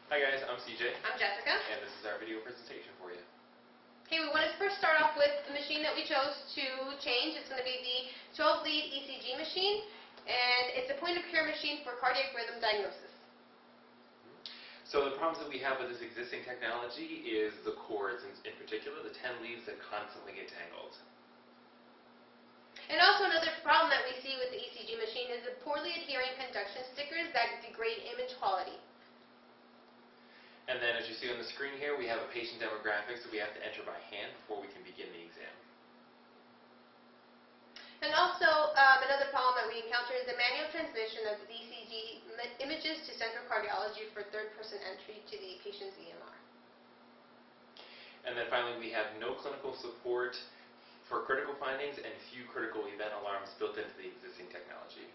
Hi guys, I'm CJ. I'm Jessica. And this is our video presentation for you. Okay, we want to first start off with the machine that we chose to change. It's going to be the 12-lead ECG machine, and it's a point-of-care machine for cardiac rhythm diagnosis. So the problems that we have with this existing technology is the cords, in particular the 10 leads that constantly get tangled. And also another problem that we see with the ECG machine is the poorly adhering conduction stickers that degrade image quality. And then as you see on the screen here, we have a patient demographics that we have to enter by hand before we can begin the exam. And also another problem that we encounter is the manual transmission of the ECG images to central cardiology for third-person entry to the patient's EMR. And then finally, we have no clinical support for critical findings and few critical event alarms built into the existing technology.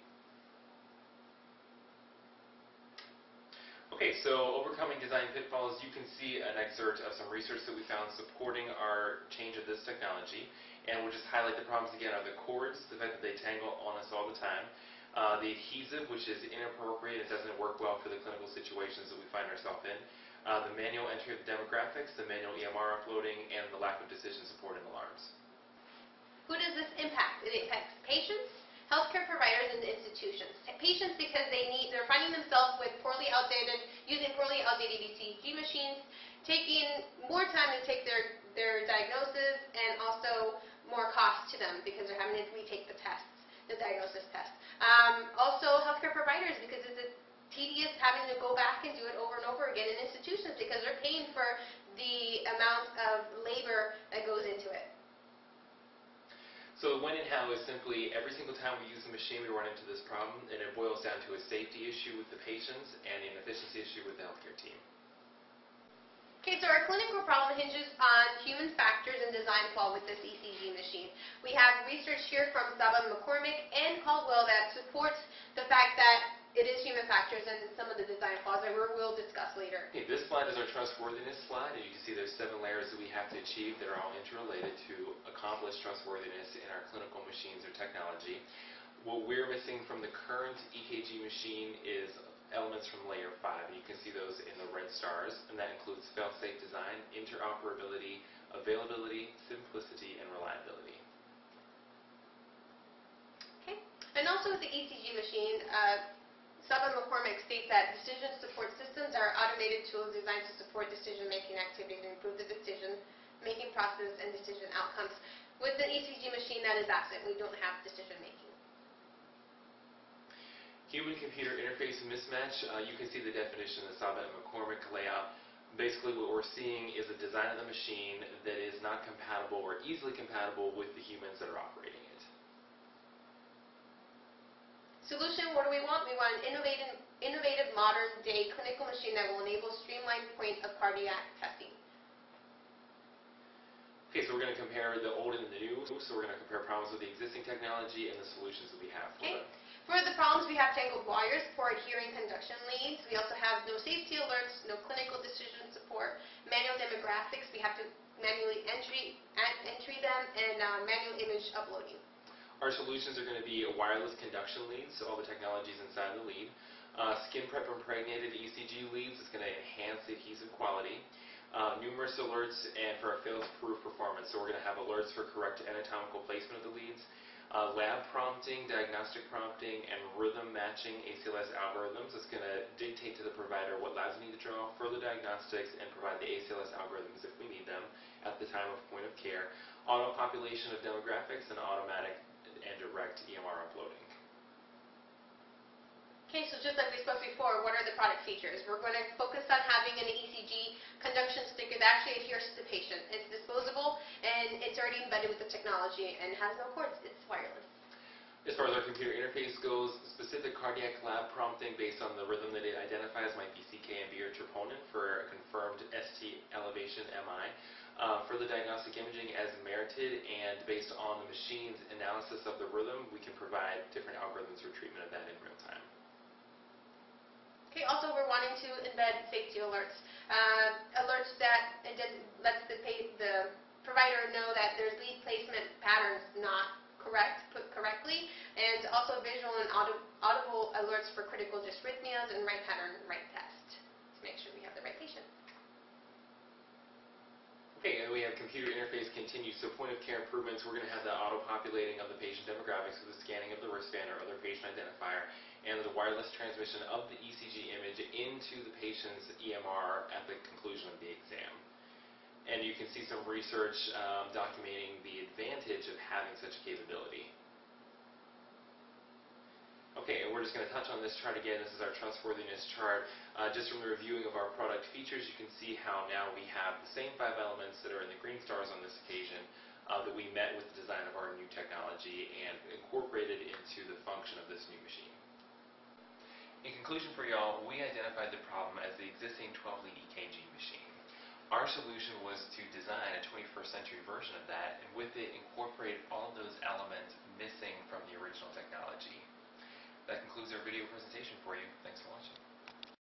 Okay, so overcoming design pitfalls, you can see an excerpt of some research that we found supporting our change of this technology. And we'll just highlight the problems again are the cords, the fact that they tangle on us all the time, the adhesive, which is inappropriate, it doesn't work well for the clinical situations that we find ourselves in, the manual entry of the demographics, the manual EMR uploading, and the lack of decision support in alarms. Who does this impact? It impacts patients, healthcare providers, and institutions. Patients because they're finding themselves with using poorly outdated ECG machines, taking more time to take their diagnosis, and also more cost to them because they're having to retake the tests, the diagnosis tests. Also healthcare providers because it's tedious having to go back and do it over and over again in institutions because they're paying for the amount of labor that goes into it. So when and how is simply every single time we use the machine we run into this problem, and it boils down to a safety issue with the patients and an efficiency issue with the healthcare team. Okay, so our clinical problem hinges on human factors and design flaw with this ECG machine. We have research here from Saba, McCormick, and Caldwell that supports the fact that it is human factors and some of the design flaws that we'll discuss later. Okay, this slide is our trustworthiness slide, and you can see there's 7 layers that we have to achieve that are all interrelated to accomplish trustworthiness in our clinical machines or technology. What we're missing from the current EKG machine is elements from layer 5. You can see those in the red stars, and that includes fail-safe design, interoperability, availability, simplicity, and reliability. Okay, and also with the ECG machine, Saba McCormick states that decision support systems are automated tools designed to support decision-making activities and improve the decision-making process and decision outcomes. With the ECG machine, that is absent. We don't have decision-making. Human-computer interface mismatch, you can see the definition of the Saba and McCormick layout. Basically what we're seeing is a design of the machine that is not compatible or easily compatible with the humans that are operating it. Solution, what do we want? We want an innovative modern-day clinical machine that will enable streamlined point of cardiac testing. Okay, so we're going to compare the old and the new. So we're going to compare problems with the existing technology and the solutions that we have for them. For the problems, we have tangled wires, poor adhering conduction leads. We also have no safety alerts, no clinical decision support, manual demographics. We have to manually entry them, and manual image uploading. Our solutions are going to be a wireless conduction lead, so all the technology is inside the lead. Skin prep impregnated ECG leads is going to enhance the adhesive quality. Numerous alerts and for a fail-proof performance, so we're going to have alerts for correct anatomical placement of the leads. Lab prompting, diagnostic prompting, and rhythm matching ACLS algorithms. It's going to dictate to the provider what labs we need to draw, further diagnostics, and provide the ACLS algorithms if we need them at the time of point of care. Auto population of demographics and automatic and direct EMR uploading. Okay, so just like we spoke before, what are the product features? We're going to focus on having an ECG conduction sticker that actually adheres to the patient. It's disposable, and it's already embedded with the technology, and has no cords. It's wireless. As far as our computer interface goes, specific cardiac lab prompting based on the rhythm that it identifies might be CKMB or troponin for a confirmed ST elevation MI. For the diagnostic imaging as merited and based on the machine's analysis of the rhythm, we can provide different algorithms for treatment of that in real time. Okay, also we're wanting to embed safety alerts. Alerts that lets the provider know that there's lead placement patterns not put correctly, and also visual and audible alerts for critical dysrhythmias and right pattern, right test to make sure we have the right Okay, and we have computer interface continues. So point of care improvements, we're going to have the auto-populating of the patient demographics with the scanning of the wristband or other patient identifier, and the wireless transmission of the ECG image into the patient's EMR at the conclusion of the exam. And you can see some research documenting the advantage of having such a capability. Okay, and we're just going to touch on this chart again. This is our trustworthiness chart. Just from the reviewing of our product features, you can see how now we have the same 5 elements that are in the green stars on this occasion that we met with the design of our new technology and incorporated into the function of this new machine. In conclusion for y'all, we identified the problem as the existing 12-lead EKG machine. Our solution was to design a 21st century version of that, and with it incorporate all of those elements missing from the original technology. That concludes our video presentation for you. Thanks for watching.